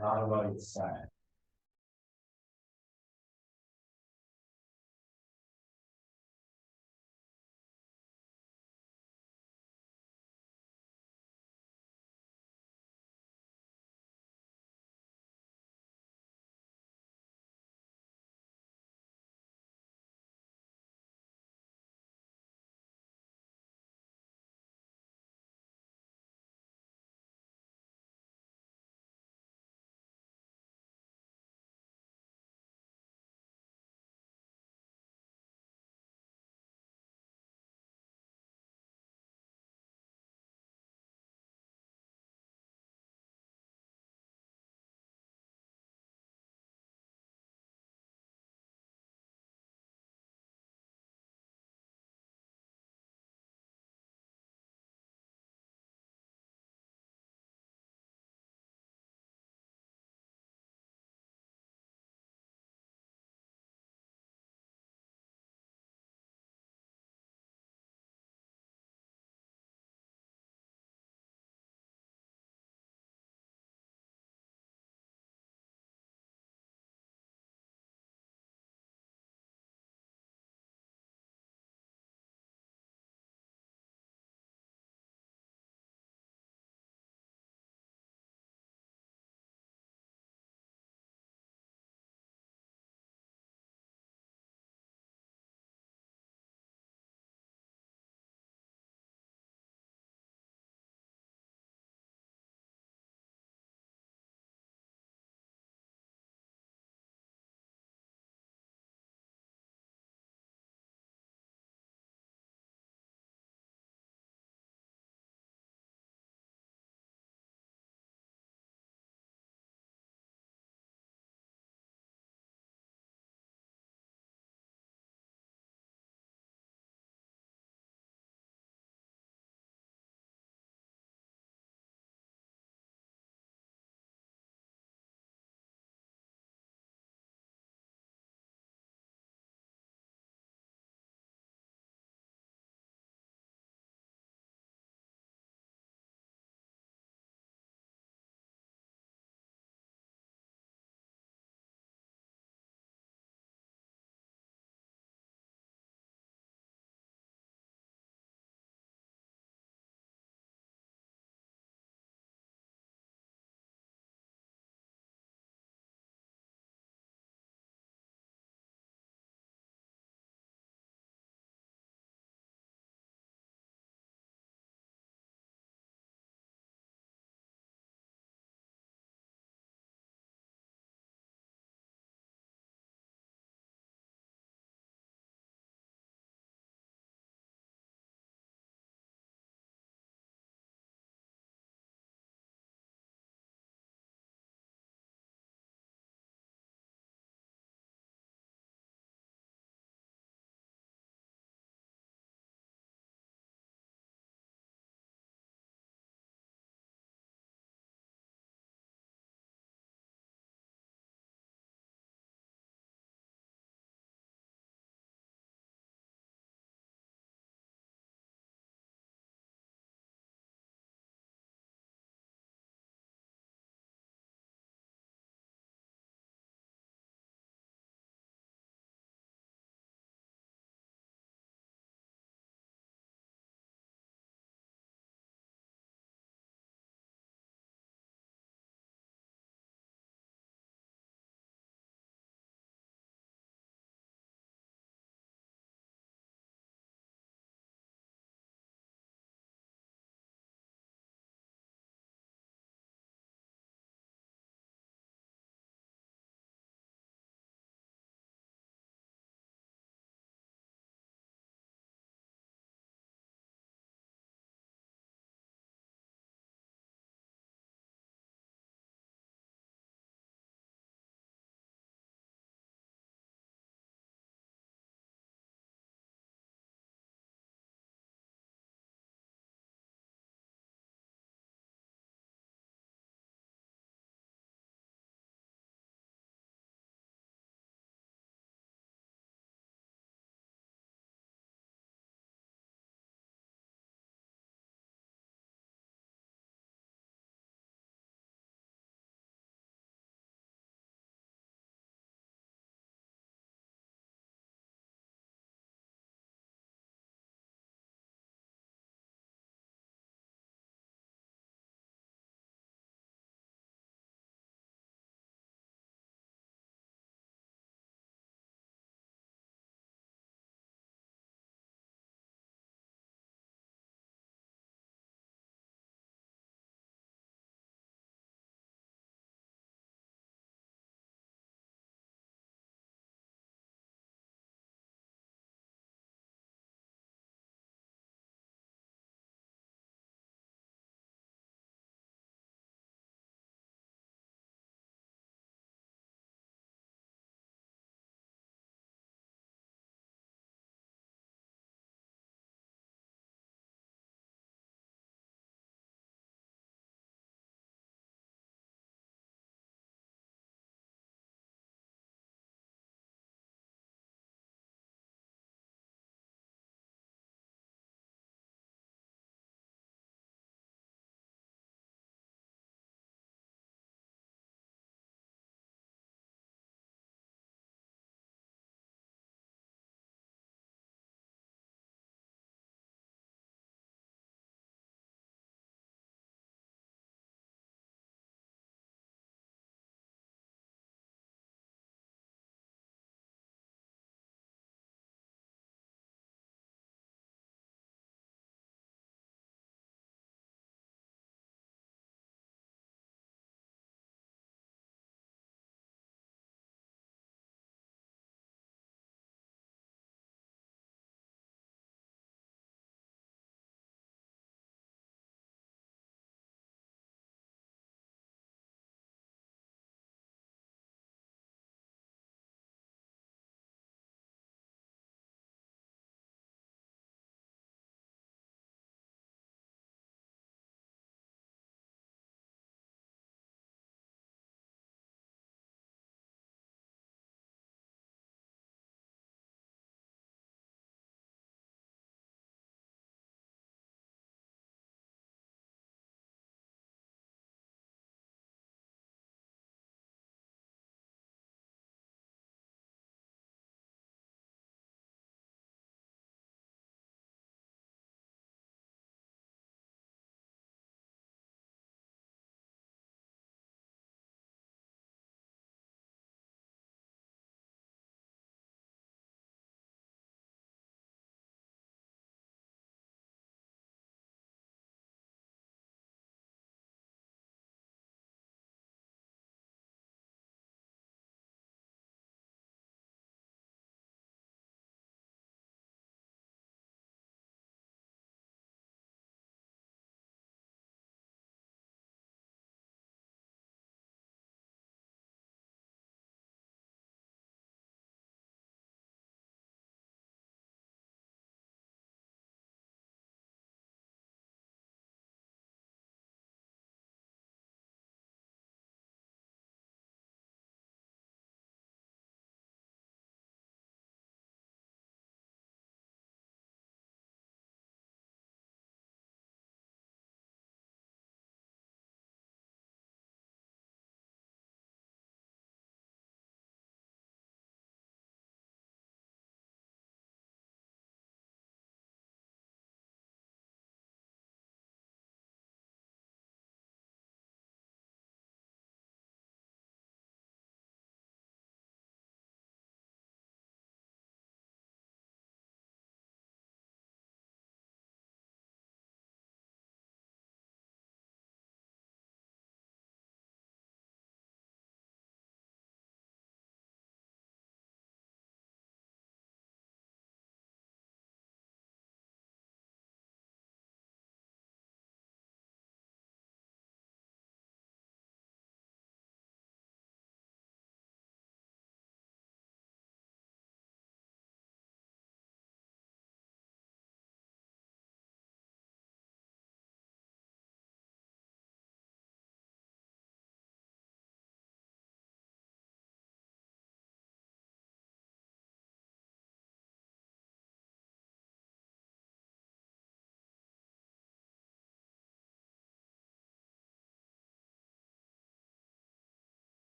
How about its side?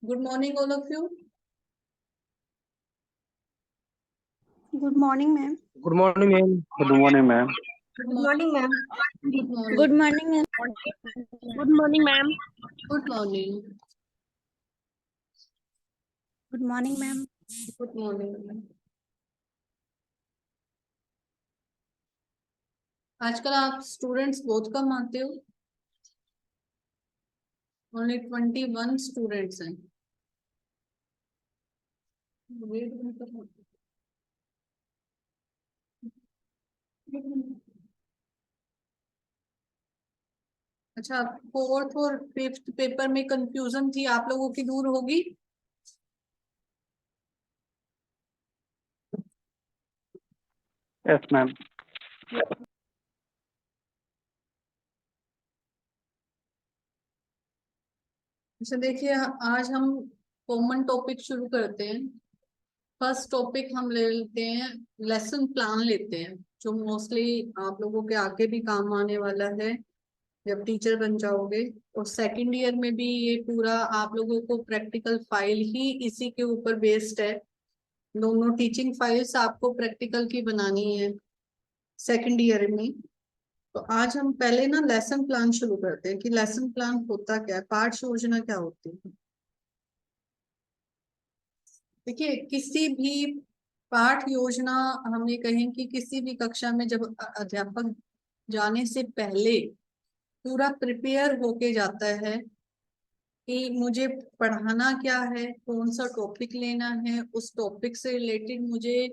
Good morning, all of you. Good morning, ma'am. Good morning, ma'am. Good morning, ma'am. Good Good morning, ma'am. morning. Good morning, ma'am. Good morning, ma'am. Good morning. Good morning, ma'am. Good morning. आजकल आप students बहुत कम आते हो। Only 21 students हैं। अच्छा, fourth और fifth paper में confusion थी आप लोगों की, दूर होगी? Yes, ma'am. अच्छा देखिए, आज हम कॉमन टॉपिक शुरू करते हैं। फर्स्ट टॉपिक हम ले लेते हैं, लेसन प्लान लेते हैं, जो मोस्टली आप लोगों के आगे भी काम आने वाला है जब टीचर बन जाओगे। और सेकंड ईयर में भी ये पूरा आप लोगों को प्रैक्टिकल फाइल ही इसी के ऊपर बेस्ड है। दोनों टीचिंग फाइल्स आपको प्रैक्टिकल की बनानी है सेकंड ईयर में। तो आज हम पहले ना लेसन प्लान शुरू करते हैं कि लेसन प्लान होता क्या है, पाठ योजना क्या होती है। देखिए, किसी भी पाठ योजना, हम ये कहें कि किसी भी कक्षा में जब अध्यापक जाने से पहले पूरा प्रिपेयर होके जाता है कि मुझे पढ़ाना क्या है, कौन सा टॉपिक लेना है, उस टॉपिक से रिलेटेड मुझे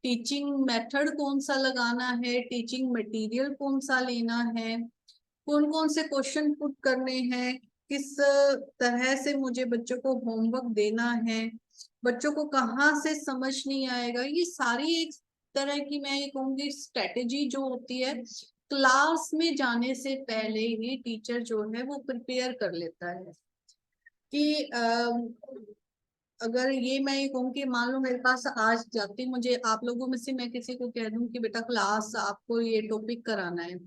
टीचिंग मेथड कौन सा लगाना है, टीचिंग मटेरियल कौन सा लेना है, कौन कौन से क्वेश्चन पुट करने हैं, किस तरह से मुझे बच्चों को होमवर्क देना है, बच्चों को कहाँ से समझ नहीं आएगा। ये सारी एक तरह की, मैं ये कहूँगी, स्ट्रेटेजी जो होती है क्लास में जाने से पहले ही टीचर जो है वो प्रिपेयर कर लेता है कि अगर ये मैं ये कहूँ कि मान लो मेरे पास आज जाती, मुझे आप लोगों में से मैं किसी को कह दूं कि बेटा क्लास आपको ये टॉपिक कराना है,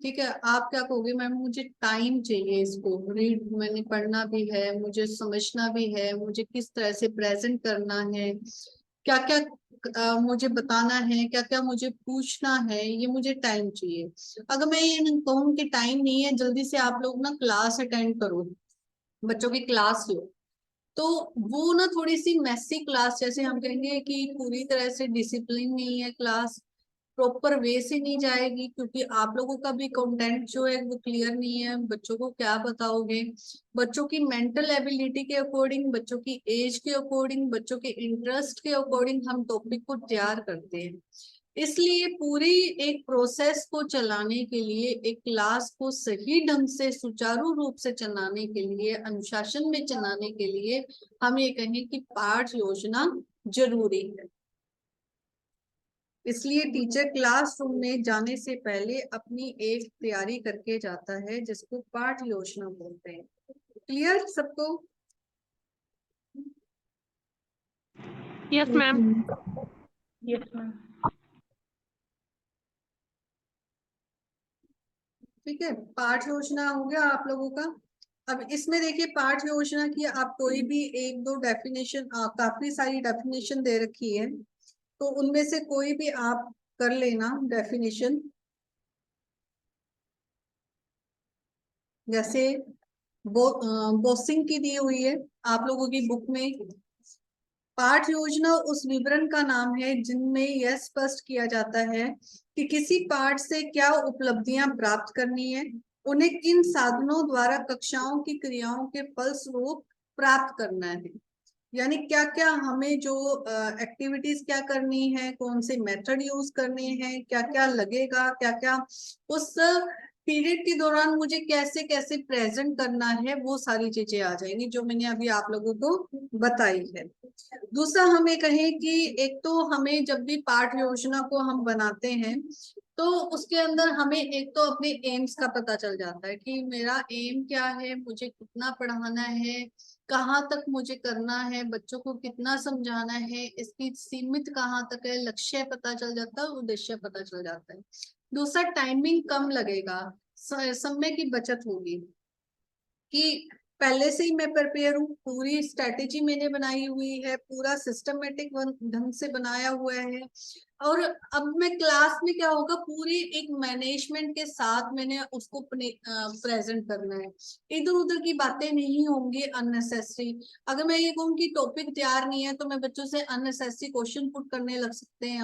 ठीक है, आप क्या कहोगे? मैम मुझे टाइम चाहिए, इसको रीड मैंने पढ़ना भी है, मुझे समझना भी है, मुझे किस तरह से प्रेजेंट करना है, क्या क्या मुझे बताना है, क्या क्या मुझे पूछना है, ये मुझे टाइम चाहिए। अगर मैं ये कहूँ कि टाइम नहीं है, जल्दी से आप लोग ना क्लास अटेंड करो, बच्चों की क्लास लो, तो वो ना थोड़ी सी मैसी क्लास, जैसे हम कहेंगे कि पूरी तरह से डिसिप्लिन नहीं है क्लास, प्रॉपर वे से नहीं जाएगी, क्योंकि आप लोगों का भी कंटेंट जो है वो क्लियर नहीं है। बच्चों को क्या बताओगे? बच्चों की मेंटल एबिलिटी के अकॉर्डिंग, बच्चों की एज के अकॉर्डिंग, बच्चों के इंटरेस्ट के अकॉर्डिंग हम टॉपिक को तैयार करते हैं। इसलिए पूरी एक प्रोसेस को चलाने के लिए, एक क्लास को सही ढंग से सुचारू रूप से चलाने के लिए, अनुशासन में चलाने के लिए हम ये कहें कि पाठ योजना जरूरी है। इसलिए टीचर क्लासरूम में जाने से पहले अपनी एक तैयारी करके जाता है, जिसको पाठ योजना बोलते हैं। क्लियर सबको? Yes, ma'am. Yes, ma'am. ठीक है, पाठ योजना हो गया आप लोगों का। अब इसमें देखिए, पाठ योजना की आप कोई भी एक दो डेफिनेशन, काफी सारी डेफिनेशन दे रखी है, तो उनमें से कोई भी आप कर लेना डेफिनेशन। जैसे बोसिंग की दी हुई है आप लोगों की बुक में। पाठ योजना उस विवरण का नाम है जिनमें यह स्पष्ट किया जाता है कि किसी पाठ से क्या उपलब्धियां प्राप्त करनी है, उन्हें किन साधनों द्वारा कक्षाओं की क्रियाओं के फलस्वरूप प्राप्त करना है। यानी क्या क्या हमें जो एक्टिविटीज क्या करनी है, कौन से मेथड यूज करने हैं, क्या क्या लगेगा, क्या क्या उस पीरियड के दौरान मुझे कैसे कैसे प्रेजेंट करना है, वो सारी चीजें आ जाएंगी जो मैंने अभी आप लोगों को बताई है। दूसरा हम ये कहें कि एक तो हमें जब भी पाठ योजना को हम बनाते हैं, तो उसके अंदर हमें एक तो अपने एम्स का पता चल जाता है कि मेरा एम क्या है, मुझे कितना पढ़ाना है, कहाँ तक मुझे करना है, बच्चों को कितना समझाना है, इसकी सीमित कहाँ तक है, लक्ष्य पता चल जाता है, उद्देश्य पता चल जाता है। दूसरा, टाइमिंग कम लगेगा, समय की बचत होगी कि पहले से ही मैं प्रिपेयर हूँ, पूरी स्ट्रेटेजी मैंने बनाई हुई है, पूरा सिस्टमेटिक ढंग से बनाया हुआ है। और अब मैं क्लास में क्या होगा, पूरी एक मैनेजमेंट के साथ मैंने उसको प्रेजेंट करना है। इधर उधर की बातें नहीं होंगी अननेसेसरी। अगर मैं ये कहूँ कि टॉपिक तैयार नहीं है तो मैं बच्चों से अननेसेसरी क्वेश्चन पुट करने लग सकते हैं।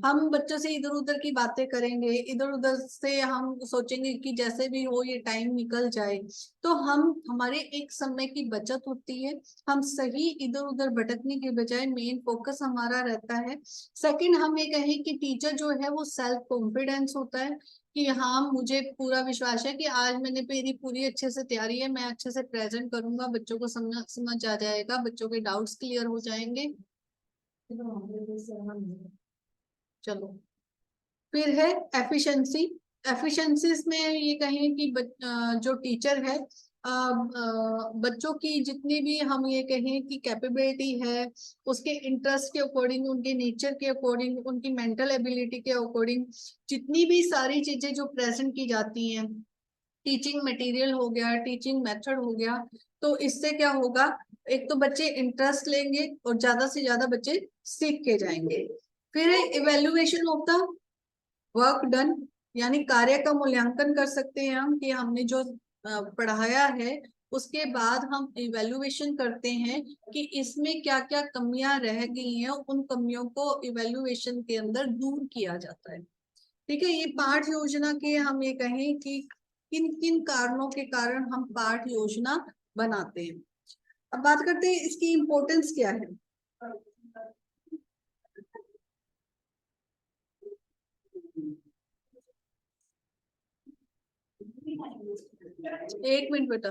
हम बच्चों से इधर उधर की बातें करेंगे, इधर उधर से हम सोचेंगे कि जैसे भी हो ये टाइम निकल जाए, तो हमारे एक समय की बचत होती है। हम सही इधर उधर भटकने के बजाय मेन फोकस हमारा रहता है। सेकंड, हम ये कहें कि टीचर जो है वो सेल्फ कॉन्फिडेंस होता है कि हाँ, मुझे पूरा विश्वास है कि आज मैंने मेरी पूरी अच्छे से तैयारी है, मैं अच्छे से प्रेजेंट करूंगा, बच्चों को समझ आ जाएगा, बच्चों के डाउट्स क्लियर हो जाएंगे। चलो, फिर है एफिशिएंसी। एफिशिएंसी में ये कहें कि जो टीचर है, बच्चों की जितनी भी हम ये कहें कि कैपेबिलिटी है, उसके इंटरेस्ट के अकॉर्डिंग, उनके नेचर के अकॉर्डिंग, उनकी मेंटल एबिलिटी के अकॉर्डिंग जितनी भी सारी चीजें जो प्रेजेंट की जाती हैं, टीचिंग मटेरियल हो गया, टीचिंग मेथड हो गया, तो इससे क्या होगा, एक तो बच्चे इंटरेस्ट लेंगे और ज्यादा से ज्यादा बच्चे सीख के जाएंगे। फिर evaluation of the work done, यानी कार्य का मूल्यांकन कर सकते हैं हम कि हमने जो पढ़ाया है उसके बाद हम इवेल्युएशन करते हैं कि इसमें क्या क्या कमियां रह गई हैं, उन कमियों को इवेल्युएशन के अंदर दूर किया जाता है। ठीक है, ये पाठ योजना के हम ये कहें कि किन किन कारणों के कारण हम पाठ योजना बनाते हैं। अब बात करते हैं इसकी इम्पोर्टेंस क्या है। एक मिनट बेटा।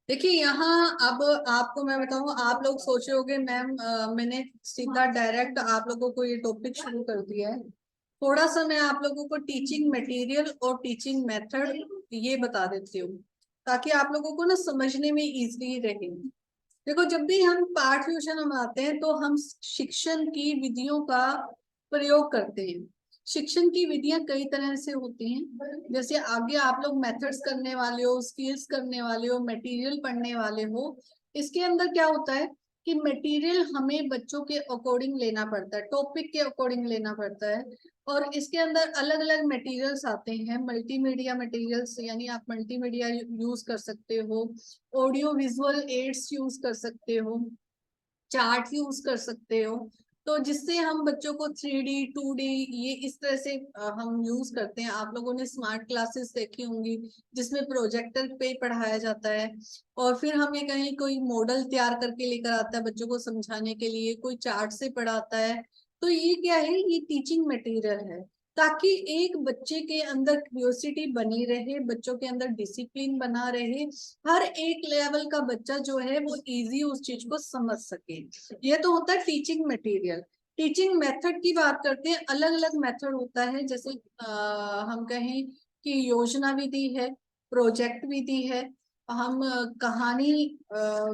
देखिए यहाँ अब आपको मैं बताऊं, आप लोग सोच रहे होंगे मैम मैंने सीधा डायरेक्ट आप लोगों को ये टॉपिक शुरू कर दिया है। थोड़ा सा मैं आप लोगों को टीचिंग मटेरियल और टीचिंग मेथड ये बता देती हूँ ताकि आप लोगों को ना समझने में इजी रहे। देखो, जब भी हम पाठ योजना बनाते हैं तो हम शिक्षण की विधियों का प्रयोग करते हैं। शिक्षण की विधियां कई तरह से होती हैं, जैसे आगे आप लोग मेथड्स करने वाले हो, स्किल्स करने वाले हो, मटेरियल पढ़ने वाले हो। इसके अंदर क्या होता है कि मटेरियल हमें बच्चों के अकॉर्डिंग लेना पड़ता है, टॉपिक के अकॉर्डिंग लेना पड़ता है। और इसके अंदर अलग अलग मटेरियल्स आते हैं, मल्टीमीडिया मटेरियल्स, यानी आप मल्टीमीडिया यूज कर सकते हो, ऑडियो विजुअल एड्स यूज कर सकते हो, चार्ट यूज कर सकते हो। तो जिससे हम बच्चों को 3D 2D ये इस तरह से हम यूज करते हैं। आप लोगों ने स्मार्ट क्लासेस देखी होंगी जिसमें प्रोजेक्टर पे पढ़ाया जाता है, और फिर हम ये कहें कोई मॉडल तैयार करके लेकर आता है बच्चों को समझाने के लिए, कोई चार्ट से पढ़ाता है। तो ये क्या है, ये टीचिंग मटेरियल है ताकि एक बच्चे के अंदर क्यूरियोसिटी बनी रहे, बच्चों के अंदर डिसिप्लिन बना रहे, हर एक लेवल का बच्चा जो है वो इजी उस चीज को समझ सके। ये तो होता है टीचिंग मटेरियल। टीचिंग मेथड की बात करते हैं, अलग अलग मेथड होता है, जैसे हम कहें कि योजना विधि है, प्रोजेक्ट विधि है, हम कहानी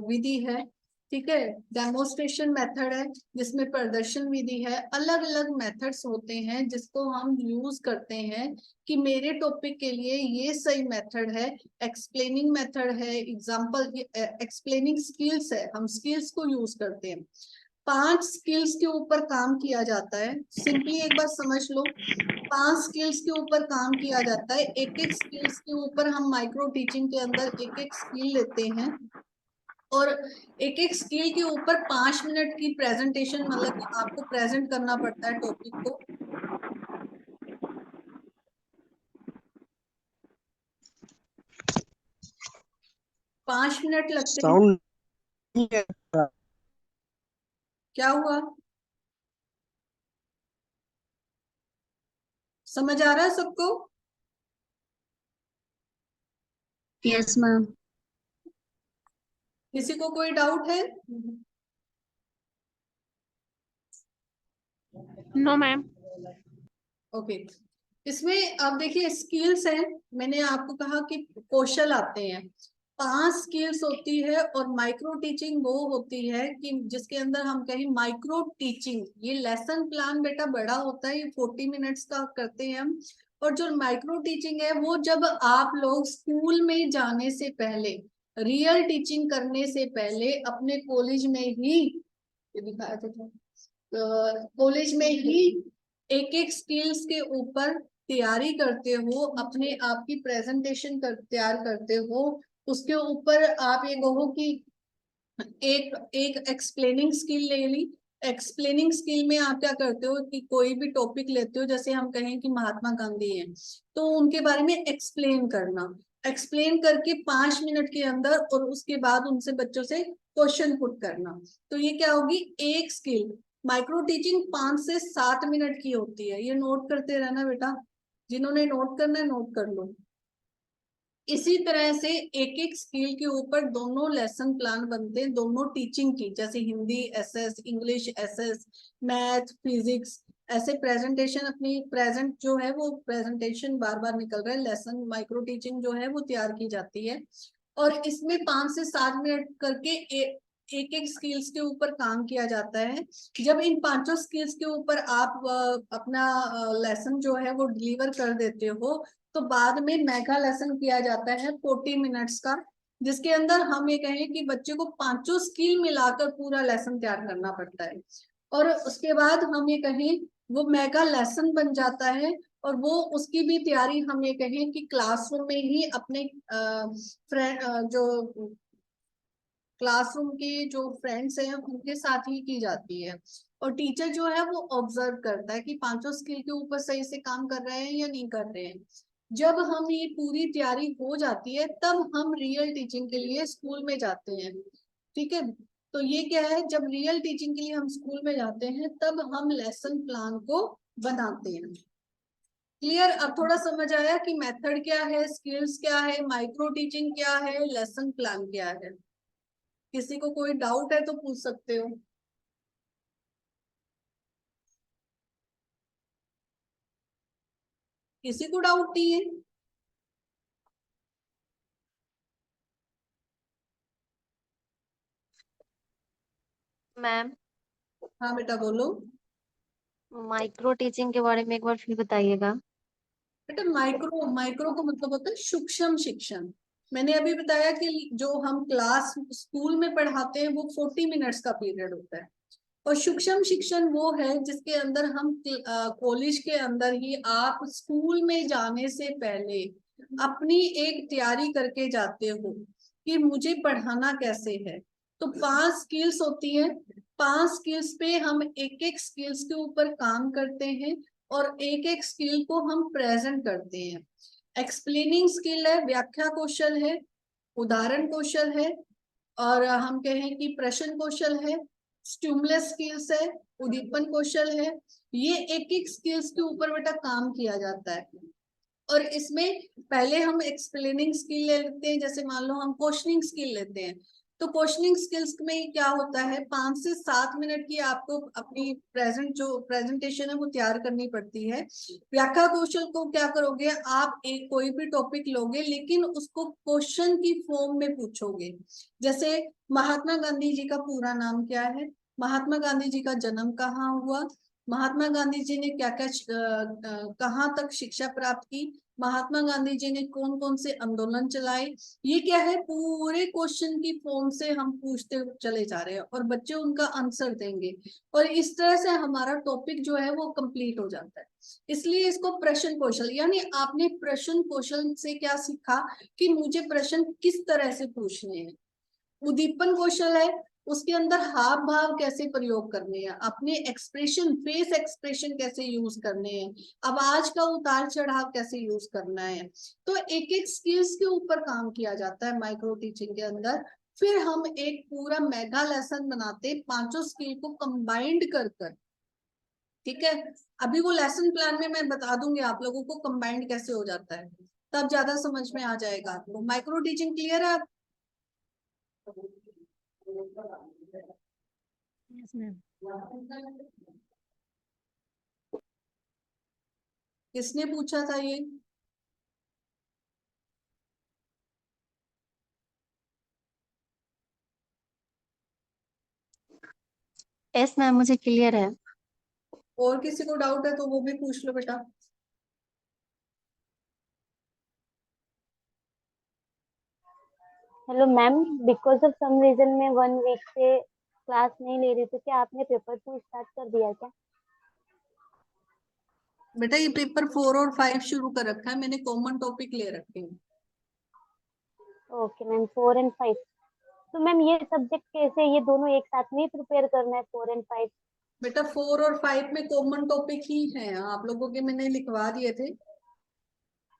विधि है, ठीक है, डेमोन्स्ट्रेशन मेथड है जिसमें प्रदर्शन विधि है। अलग अलग मेथड्स होते हैं जिसको हम यूज करते हैं कि मेरे टॉपिक के लिए ये सही मेथड है। एक्सप्लेनिंग मेथड है, एग्जाम्पल एक्सप्लेनिंग स्किल्स है, हम स्किल्स को यूज करते हैं। 5 स्किल्स के ऊपर काम किया जाता है, सिंपली एक बार समझ लो। 5 स्किल्स के ऊपर काम किया जाता है, एक एक स्किल्स के ऊपर हम माइक्रो टीचिंग के अंदर एक एक स्किल लेते हैं, और एक एक स्किल के ऊपर 5 मिनट की प्रेजेंटेशन, मतलब कि आपको प्रेजेंट करना पड़ता है टॉपिक को। 5 मिनट लगते हैं। साउंड नहीं है। क्या हुआ, समझ आ रहा है सबको? Yes ma'am. किसी को कोई डाउट है? No, ma'am. ओके, इसमें आप देखिए स्किल्स हैं। मैंने आपको कहा कि कौशल आते हैं, 5 स्किल्स होती है। और माइक्रो टीचिंग वो होती है कि जिसके अंदर हम कहें माइक्रो टीचिंग। ये लेसन प्लान बेटा बड़ा होता है, ये 40 मिनट्स का करते हैं हम। और जो माइक्रो टीचिंग है वो जब आप लोग स्कूल में जाने से पहले, रियल टीचिंग करने से पहले अपने कॉलेज में ही, ये दिखाया था कॉलेज में ही एक एक स्किल्स के ऊपर तैयारी करते हो, अपने आप की प्रेजेंटेशन तैयार करते हो। उसके ऊपर आप ये कहो कि एक एक एक्सप्लेनिंग स्किल ले ली। एक्सप्लेनिंग स्किल में आप क्या करते हो कि कोई भी टॉपिक लेते हो, जैसे हम कहें कि महात्मा गांधी हैं तो उनके बारे में एक्सप्लेन करना, एक्सप्लेन करके 5 मिनट के अंदर, और उसके बाद उनसे बच्चों से क्वेश्चन पुट करना। तो ये क्या होगी, एक स्किल। माइक्रो टीचिंग 5 से 7 मिनट की होती है। ये नोट करते रहना बेटा, जिन्होंने नोट करना है नोट कर लो। इसी तरह से एक एक स्किल के ऊपर दोनों लेसन प्लान बनते हैं, दोनों टीचिंग की, जैसे Hindi SS, English SS, math, physics, ऐसे प्रेजेंटेशन। अपनी प्रेजेंट जो है वो प्रेजेंटेशन बार बार निकल रहा है, लेसन माइक्रो टीचिंग जो है वो तैयार की जाती है। और इसमें 5 से 7 मिनट करके एक एक स्किल्स के ऊपर काम किया जाता है। जब इन 5 स्किल्स के ऊपर आप अपना लेसन जो है वो डिलीवर कर देते हो, तो बाद में मेगा लेसन किया जाता है 40 मिनट्स का, जिसके अंदर हम ये कहें कि बच्चे को 5 स्किल मिलाकर पूरा लेसन तैयार करना पड़ता है। और उसके बाद हम ये कहें वो मेगा लेसन बन जाता है। और वो उसकी भी तैयारी हम ये कहें कि क्लासरूम में ही अपने जो क्लासरूम के जो फ्रेंड्स हैं उनके साथ ही की जाती है। और टीचर जो है वो ऑब्जर्व करता है कि 5 स्किल के ऊपर सही से काम कर रहे हैं या नहीं कर रहे हैं। जब हम ये पूरी तैयारी हो जाती है तब हम रियल टीचिंग के लिए स्कूल में जाते हैं। ठीक है, तो ये क्या है, जब रियल टीचिंग के लिए हम स्कूल में जाते हैं तब हम लेसन प्लान को बनाते हैं। क्लियर? अब थोड़ा समझ आया कि मेथड क्या है, स्किल्स क्या है, माइक्रो टीचिंग क्या है, लेसन प्लान क्या है। किसी को कोई डाउट है तो पूछ सकते हो। किसी को डाउट नहीं है? मैम, हाँ बेटा बोलो। माइक्रो टीचिंग के बारे में एक बार फिर बताइएगा। बेटा माइक्रो, माइक्रो का मतलब होता है सूक्ष्म शिक्षण। मैंने अभी बताया कि जो हम क्लास स्कूल में पढ़ाते हैं वो 40 मिनट्स का पीरियड होता है। और सूक्ष्म शिक्षण वो है जिसके अंदर हम कॉलेज के अंदर ही आप स्कूल में जाने से पहले अपनी एक तैयारी करके जाते हो कि मुझे पढ़ाना कैसे है। तो 5 स्किल्स होती है, 5 स्किल्स पे हम एक एक स्किल्स के ऊपर काम करते हैं और एक एक स्किल को हम प्रेजेंट करते हैं। एक्सप्लेनिंग स्किल है, व्याख्या कौशल है, उदाहरण कौशल है, और हम कहें कि प्रश्न कौशल है, स्टिमुलस स्किल्स है, उद्दीपन कौशल है। ये एक एक स्किल्स के ऊपर बेटा काम किया जाता है। और इसमें पहले हम एक्सप्लेनिंग स्किल ले लेते हैं, जैसे मान लो हम क्वेश्चनिंग स्किल लेते हैं। तो क्वेश्चनिंग स्किल्स में क्या होता है, 5 से 7 मिनट की आपको अपनी प्रेजेंटेशन है वो तैयार करनी पड़ती है। व्याख्या कौशल को क्या करोगे, आप एक कोई भी टॉपिक लोगे लेकिन उसको क्वेश्चन की फॉर्म में पूछोगे। जैसे महात्मा गांधी जी का पूरा नाम क्या है, महात्मा गांधी जी का जन्म कहाँ हुआ, महात्मा गांधी जी ने क्या क्या कहाँ तक शिक्षा प्राप्त की, महात्मा गांधी जी ने कौन कौन से आंदोलन चलाए। ये क्या है, पूरे क्वेश्चन की फॉर्म से हम पूछते चले जा रहे हैं और बच्चे उनका आंसर देंगे। और इस तरह से हमारा टॉपिक जो है वो कंप्लीट हो जाता है। इसलिए इसको प्रश्न कौशल, यानी आपने प्रश्न कौशल से क्या सीखा कि मुझे प्रश्न किस तरह से पूछने हैं। उद्दीपन कौशल है, उसके अंदर हाव भाव कैसे प्रयोग करने हैं, अपने एक्सप्रेशन, फेस एक्सप्रेशन कैसे यूज करने हैं, आवाज का उतार चढ़ाव कैसे यूज करना है। तो एक एक स्किल्स के ऊपर काम किया जाता है माइक्रो टीचिंग के अंदर। फिर हम एक पूरा मेगा लेसन बनाते, पांचों स्किल को कंबाइंड कर कर। ठीक है, अभी वो लेसन प्लान में मैं बता दूंगी आप लोगों को कंबाइंड कैसे हो जाता है, तब ज्यादा समझ में आ जाएगा आपको। माइक्रो टीचिंग क्लियर है? Yes, ma'am. किसने पूछा था ये? यस मैम, मुझे क्लियर है। और किसी को डाउट है तो वो भी पूछ लो बेटा। Hello ma'am, because of some reason मैं 1 वीक से क्लास नहीं ले रही, तो क्या आपने पेपर 2 स्टार्ट कर दिया क्या? बेटा ये पेपर 4 और 5 शुरू कर रखा है मैंने, कॉमन टॉपिक ले रखे हैं। Okay ma'am, 4 and 5। तो मैम ये सब्जेक्ट कैसे, ये दोनों एक साथ में प्रिपेयर करना है, 4 एंड 5? बेटा 4 और 5 में कॉमन टॉपिक ही है, आप लोगों के मैंने लिखवा दिए थे,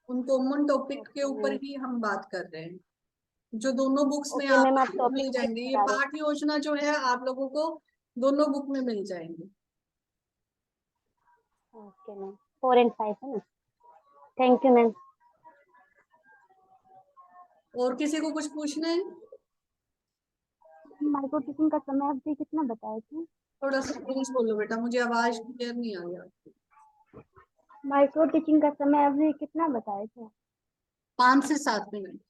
उन कॉमन टॉपिक के ओके ऊपर मैम। ही हम बात कर रहे हैं, जो दोनों बुक्स में ओके मैम, आप आपको टॉपिक मिल वाइज जाएंगे। ये बता रहे पाठ योजना जो है आप लोगों को दोनों बुक में मिल जाएंगे। हो। ओके मैम, 4 एंड 5 है ना? Thank you ma'am. और किसी को कुछ पूछना है? माइक्रो टीचिंग का समय अवधि कितना बताए थे? थोड़ा सा तेज बोलो बेटा, मुझे आवाज क्लियर नहीं आ रही। माइक्रो टीचिंग का समय अवधि कितना बताए थे? 5 से 7 मिनट,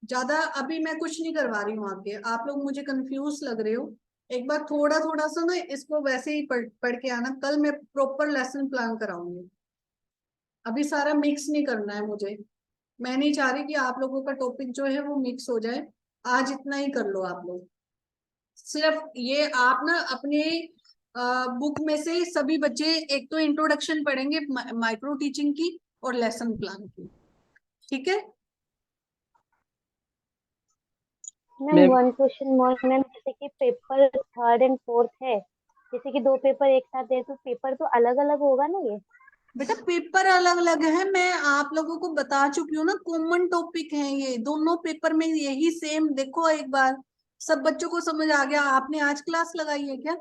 ज्यादा अभी मैं कुछ नहीं करवा रही हूँ आपके, आप लोग मुझे कंफ्यूज लग रहे हो। एक बार थोड़ा थोड़ा सा ना इसको वैसे ही पढ़ के आना, कल मैं प्रॉपर लेसन प्लान कराऊंगी। अभी सारा मिक्स नहीं करना है मुझे, मैं नहीं चाह रही कि आप लोगों का टॉपिक जो है वो मिक्स हो जाए। आज इतना ही कर लो आप लोग, सिर्फ ये आप ना अपने बुक में से सभी बच्चे एक तो इंट्रोडक्शन पढ़ेंगे माइक्रो टीचिंग की और लेसन प्लान की। ठीक है मैम मैम 1 क्वेश्चन मोर मैम, जैसे कि पेपर 3rd एंड 4th है, जैसे कि 2 पेपर एक साथ है, तो पेपर तो अलग अलग होगा ना ये? बेटा, पेपर अलग अलग है, मैं आप लोगों को बता चुकी हूँ ना, कॉमन टॉपिक है ये दोनों पेपर में, यही सेम। देखो एक बार सब बच्चों को समझ आ गया? आपने आज क्लास लगाई है क्या?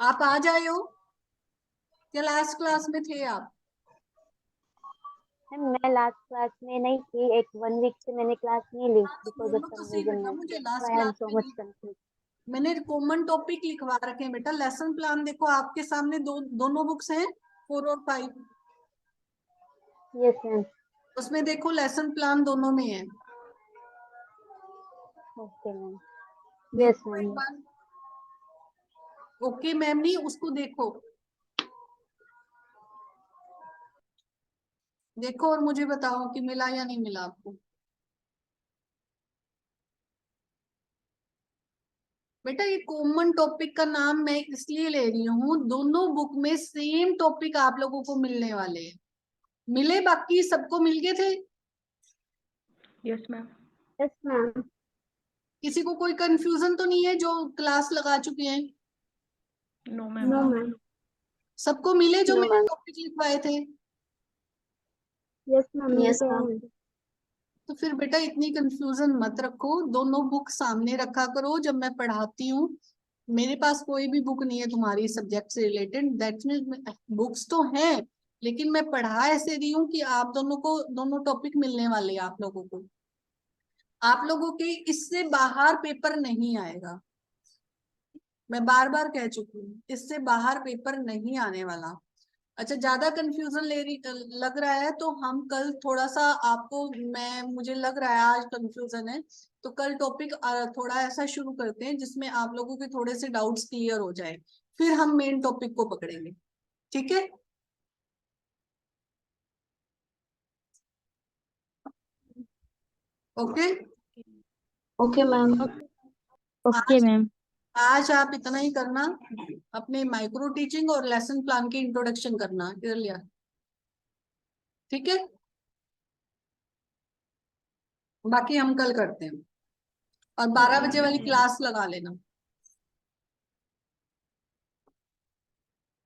आप आ जाए हो या लास्ट क्लास में थे आप? मैम मैं लास्ट क्लास में नहीं थी, एक 1 वीक से मैंने क्लास नहीं ली हाँ, तो बिकॉज ऑफ बोलो तो सम सही रीजन बेटा में, मुझे, that's last why I am class so में मच कंफ्यूज। मैंने कॉमन टॉपिक लिखवा रखे हैं बेटा। लेसन प्लान देखो आपके सामने, दोनों बुक्स हैं, 4 और 5। Yes ma'am. उसमें देखो लेसन प्लान दोनों में है, ओके मैम। यस देखो एक मैम। बार। ओके मैम नहीं, उसको देखो, देखो और मुझे बताओ कि मिला या नहीं मिला आपको। बेटा ये कॉमन टॉपिक का नाम मैं इसलिए ले रही हूँ, दोनों बुक में सेम टॉपिक आप लोगों को मिलने वाले हैं। मिले? बाकी सबको मिल गए थे? Yes, ma'am. Yes ma'am. किसी को कोई कंफ्यूजन तो नहीं है जो क्लास लगा चुके हैं? No, ma'am. No ma'am. सबको मिले जो नो मैंने मैम। टॉपिक लिखवाए थे? यस मैम, मिल यस गया मैम। है। तो फिर बेटा इतनी कंफ्यूजन मत रखो, दोनों बुक सामने रखा करो जब मैं पढ़ाती हूँ। मेरे पास कोई भी बुक नहीं है तुम्हारी सब्जेक्ट से रिलेटेड, दैट मीन बुक्स तो हैं, लेकिन मैं पढ़ा ऐसे रही हूँ कि आप दोनों को दोनों टॉपिक मिलने वाले हैं। आप लोगों को, आप लोगों के इससे बाहर पेपर नहीं आएगा, मैं बार बार कह चुकी हूँ, इससे बाहर पेपर नहीं आने वाला। अच्छा, ज्यादा कंफ्यूजन ले रही लग रहा है तो हम कल थोड़ा सा आपको, मुझे लग रहा है आज कंफ्यूजन है, तो कल टॉपिक थोड़ा ऐसा शुरू करते हैं जिसमें आप लोगों के थोड़े से डाउट्स क्लियर हो जाए, फिर हम मेन टॉपिक को पकड़ेंगे। ठीक है? ओके। Okay ma'am. ओके आज मैम। आज आप इतना ही करना, अपने माइक्रो टीचिंग और लेसन प्लान की इंट्रोडक्शन करना कर लिया। ठीक है? बाकी हम कल करते हैं। और 12 बजे वाली क्लास लगा लेना।